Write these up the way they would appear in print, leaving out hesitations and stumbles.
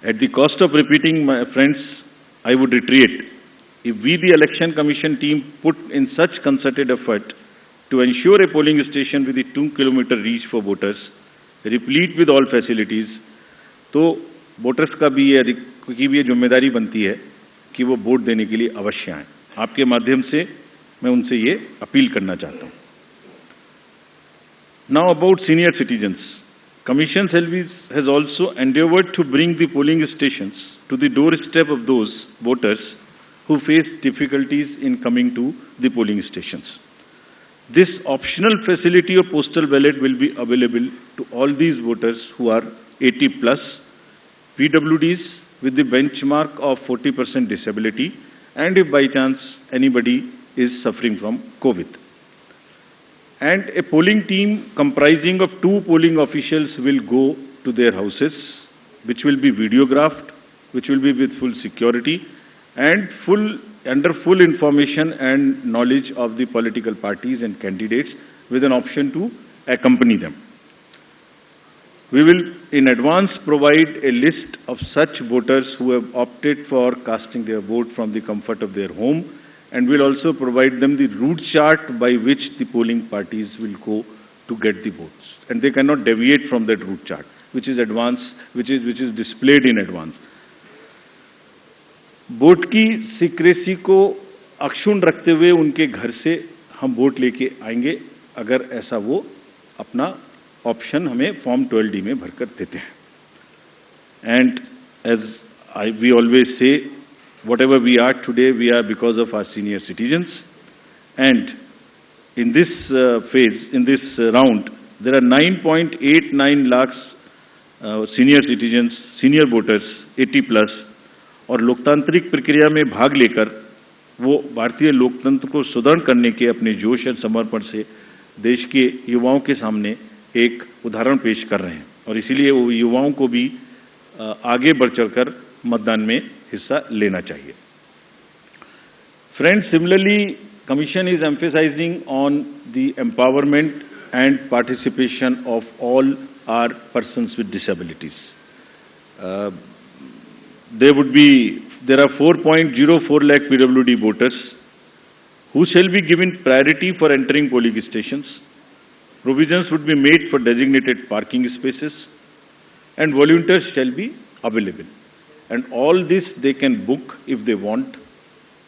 At the cost of repeating, my friends, I would reiterate, if we, the Election Commission team, put in such concerted effort to ensure a polling station with a 2-kilometer reach for voters, replete with all facilities, तो voters का भी ये जिम्मेदारी बनती है कि वो vote देने के लिए अवश्य आएं। आपके माध्यम से मैं उनसे ये अपील करना चाहता हूं। Now about senior citizens. Commission has also endeavored to bring the polling stations to the doorstep of those voters who face difficulties in coming to the polling stations. This optional facility of postal ballot will be available to all these voters who are 80 plus, PWDs with the benchmark of 40% disability, and if by chance anybody is suffering from COVID. And a polling team comprising of 2 polling officials will go to their houses, which will be videographed, which will be with full security and under full information and knowledge of the political parties and candidates, with an option to accompany them. We will in advance provide a list of such voters who have opted for casting their vote from the comfort of their home, and will also provide them the route chart by which the polling parties will go to get the votes. And they cannot deviate from that route chart, which is displayed in advance. Vote की secrecy को अक्षुण्ण रखते हुए उनके घर से हम vote लेके आएंगे, अगर ऐसा वो अपना ऑप्शन हमें फॉर्म 12D में भरकर देते हैं. And as we always say, whatever we are today, we are because of our senior citizens. And in this phase, in this round, there are 9.89 lakhs senior citizens, senior voters, 80 plus, और लोकतांत्रिक प्रक्रिया में भाग लेकर वो भारतीय लोकतंत्र को सुदृढ़ करने के अपने जोश और समर्पण से देश के युवाओं के सामने एक उदाहरण पेश कर रहे हैं, और इसीलिए वो युवाओं को भी आगे बढ़ चढ़कर मतदान में हिस्सा लेना चाहिए. Friends, similarly, Commission is emphasizing on the empowerment and participation of all our persons with disabilities. There are 4.04 lakh PWD voters who shall be given priority for entering polling stations. Provisions would be made for designated parking spaces, and volunteers shall be available. And all this they can book if they want.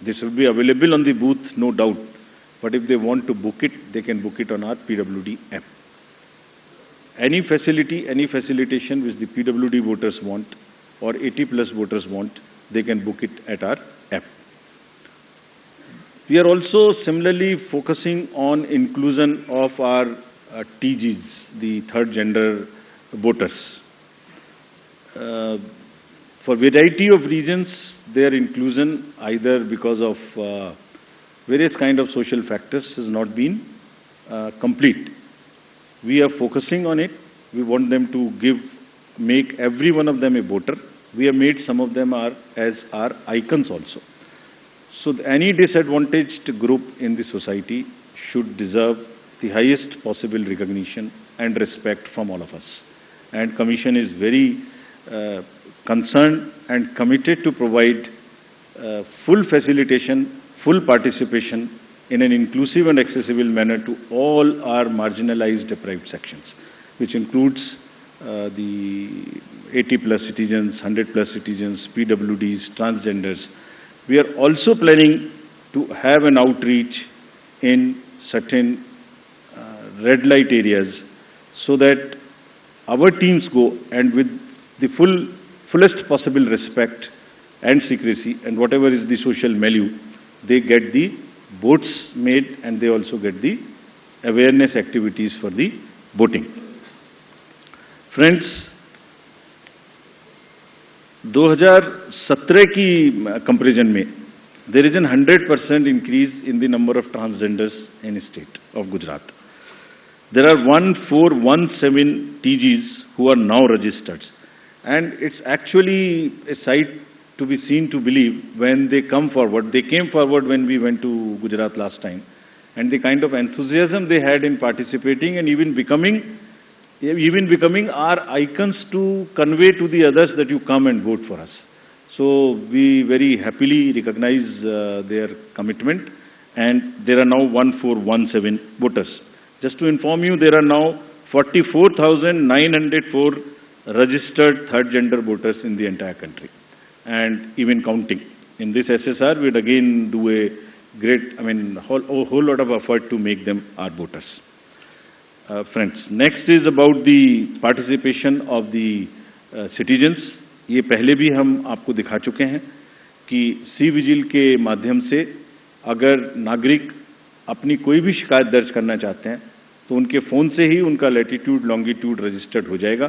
This will be available on the booth, no doubt. But if they want to book it, they can book it on our PWD app. Any facility, any facilitation which the PWD voters want or 80 plus voters want, they can book it at our app. We are also similarly focusing on inclusion of our TGs, the third gender voters. For variety of reasons, their inclusion, either because of various kind of social factors, has not been complete. We are focusing on it. We want them to make every one of them a voter. We have made some of them as our icons also. So any disadvantaged group in the society should deserve the highest possible recognition and respect from all of us. And Commission is very concerned and committed to provide full facilitation, full participation in an inclusive and accessible manner to all our marginalized deprived sections, which includes the 80 plus citizens, 100 plus citizens, PWDs, transgenders. We are also planning to have an outreach in certain red light areas so that our teams go, and with the fullest possible respect and secrecy and whatever is the social milieu, they get the votes made and they also get the awareness activities for the voting. Friends, 2017 की comparison में there is a 100% increase in the number of transgenders in the state of Gujarat. There are 1417 TGs who are now registered, and it's actually a sight to be seen to believe when they come forward. They came forward when we went to Gujarat last time, and the kind of enthusiasm they had in participating and even becoming even becoming our icons to convey to the others that you come and vote for us. So we very happily recognize their commitment, and there are now 1417 voters. Just to inform you, there are now 44,904 registered third gender voters in the entire country, and even counting. In this SSR, we'd again do a great, whole lot of effort to make them our voters. Friends, next is about the participation of the citizens. ये पहले भी हम आपको दिखा चुके हैं कि C vigil के माध्यम से अगर नागरिक अपनी कोई भी शिकायत दर्ज करना चाहते हैं तो उनके फ़ोन से ही उनका लैटिट्यूड लॉन्गिट्यूड रजिस्टर्ड हो जाएगा,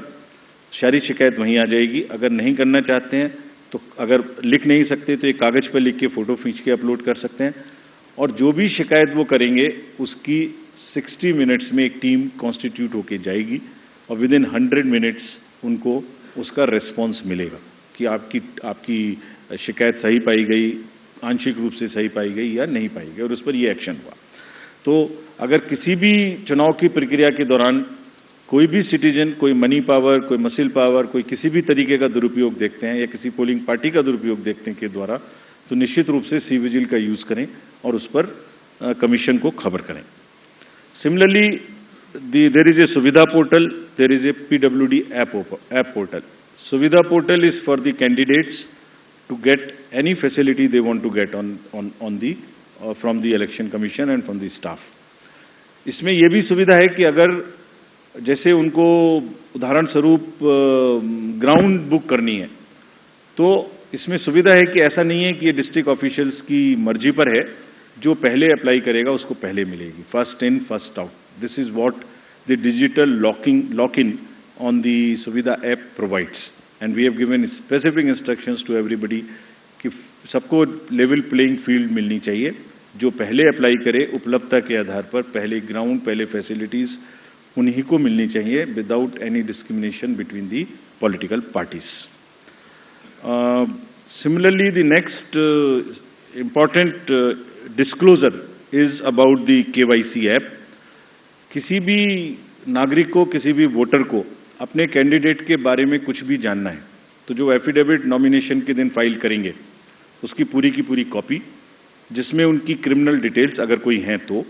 सारी शिकायत वहीं आ जाएगी। अगर नहीं करना चाहते हैं तो अगर लिख नहीं सकते तो एक कागज़ पर लिख के फ़ोटो खींच के अपलोड कर सकते हैं, और जो भी शिकायत वो करेंगे उसकी 60 मिनट्स में एक टीम कॉन्स्टिट्यूट होके जाएगी और विद इन 100 मिनट्स उनको उसका रेस्पॉन्स मिलेगा कि आपकी शिकायत सही पाई गई, आंशिक रूप से सही पाई गई या नहीं पाई गई, और उस पर ये एक्शन हुआ। तो अगर किसी भी चुनाव की प्रक्रिया के दौरान कोई भी सिटीजन कोई मनी पावर, कोई मसिल पावर, कोई किसी भी तरीके का दुरुपयोग देखते हैं या किसी पोलिंग पार्टी का दुरुपयोग देखते हैं के द्वारा, तो निश्चित रूप से सी विजिल का यूज करें और उस पर कमीशन को खबर करें। Similarly there is a Suvidha portal, there is a PWD app portal. Suvidha portal is for the candidates to get any facility they want to get on the from the election commission and from the staff. इसमें यह भी सुविधा है कि अगर जैसे उनको उदाहरण स्वरूप ग्राउंड बुक करनी है, तो इसमें सुविधा है कि ऐसा नहीं है कि ये डिस्ट्रिक्ट ऑफिशियल्स की मर्जी पर है, जो पहले अप्लाई करेगा उसको पहले मिलेगी, first in first out. This is what the digital lock in on the Suvidha app provides, and we have given specific instructions to everybody कि सबको लेवल प्लेइंग फील्ड मिलनी चाहिए। जो पहले अप्लाई करे उपलब्धता के आधार पर पहले ग्राउंड, पहले फैसिलिटीज उन्हीं को मिलनी चाहिए without any discrimination between the political parties. Similarly, the next important disclosure is about the KYC app. किसी भी नागरिक को, किसी भी वोटर को अपने कैंडिडेट के बारे में कुछ भी जानना है तो जो एफिडेविट नॉमिनेशन के दिन फाइल करेंगे उसकी पूरी की पूरी कॉपी, जिसमें उनकी क्रिमिनल डिटेल्स अगर कोई हैं तो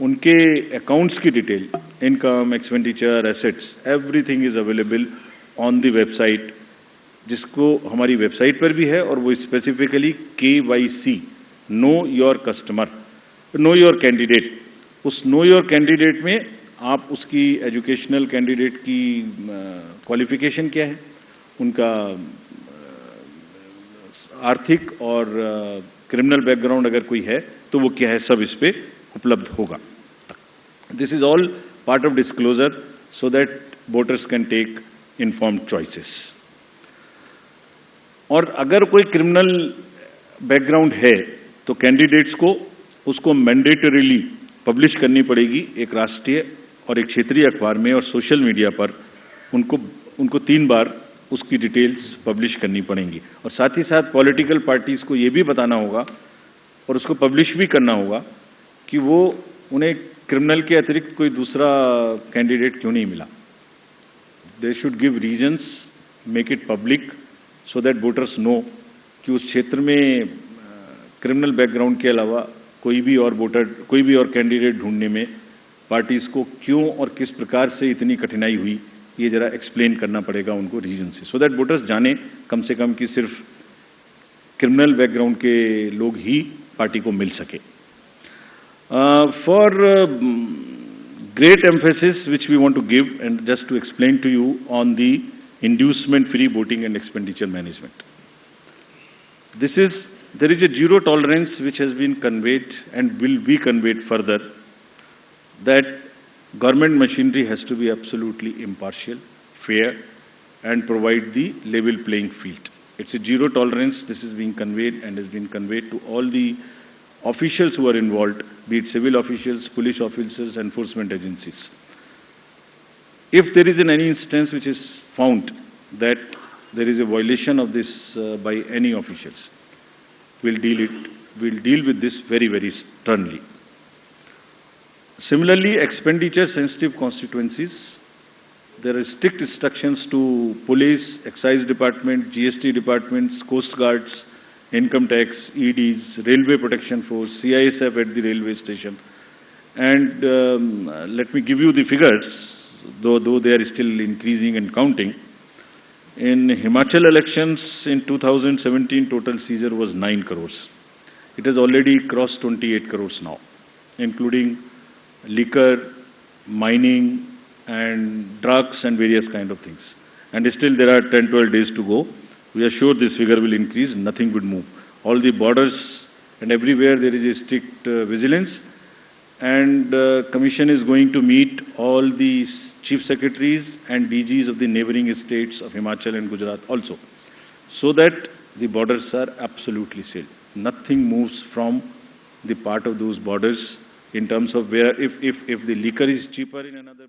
उनके अकाउंट्स की detail, income, expenditure, assets, everything is available on the website, जिसको हमारी वेबसाइट पर भी है, और वो specifically KYC, know your customer, know your candidate. उस नो योर कैंडिडेट में आप उसकी एजुकेशनल कैंडिडेट की क्वालिफिकेशन क्या है, उनका आर्थिक और क्रिमिनल बैकग्राउंड अगर कोई है तो वो क्या है, सब इस पे उपलब्ध होगा। This is all part of disclosure so that voters can take informed choices. और अगर कोई क्रिमिनल बैकग्राउंड है तो कैंडिडेट्स को उसको मैंडेटरीली पब्लिश करनी पड़ेगी एक राष्ट्रीय और एक क्षेत्रीय अखबार में, और सोशल मीडिया पर उनको 3 बार उसकी डिटेल्स पब्लिश करनी पड़ेंगी। और साथ ही साथ पॉलिटिकल पार्टीज को ये भी बताना होगा और उसको पब्लिश भी करना होगा कि वो उन्हें क्रिमिनल के अतिरिक्त कोई दूसरा कैंडिडेट क्यों नहीं मिला। They should give reasons, make it public so that voters know कि उस क्षेत्र में क्रिमिनल बैकग्राउंड के अलावा कोई भी और कैंडिडेट ढूंढने में पार्टीज को क्यों और किस प्रकार से इतनी कठिनाई हुई, ये जरा एक्सप्लेन करना पड़ेगा उनको रीजन से, सो दैट वोटर्स जाने कम से कम कि सिर्फ क्रिमिनल बैकग्राउंड के लोग ही पार्टी को मिल सके। For great emphasis which we want to give, and just to explain to you on the inducement free voting and expenditure management. There is a zero tolerance which has been conveyed and will be conveyed further, that government machinery has to be absolutely impartial, fair, and provide the level playing field. It's a zero tolerance. This is being conveyed and has been conveyed to all the officials who are involved, be it civil officials, police officers, enforcement agencies. If there is any instance which is found that there is a violation of this by any officials, we'll deal with this very, very sternly. Similarly, expenditure sensitive constituencies, there are strict instructions to police, excise department, GST departments, coast guards, income tax, EDs, railway protection force, CISF at the railway station. And let me give you the figures, though they are still increasing and counting. In Himachal elections in 2017, total seizure was 9 crores. It has already crossed 28 crores now, including liquor, mining, and drugs and various kind of things. And still there are 10-12 days to go. We are sure this figure will increase, nothing would move. All the borders and everywhere there is a strict vigilance. And Commission is going to meet all the Chief Secretaries and DGs of the neighboring states of Himachal and Gujarat also, so that the borders are absolutely safe. Nothing moves from the part of those borders in terms of where, if the liquor is cheaper in another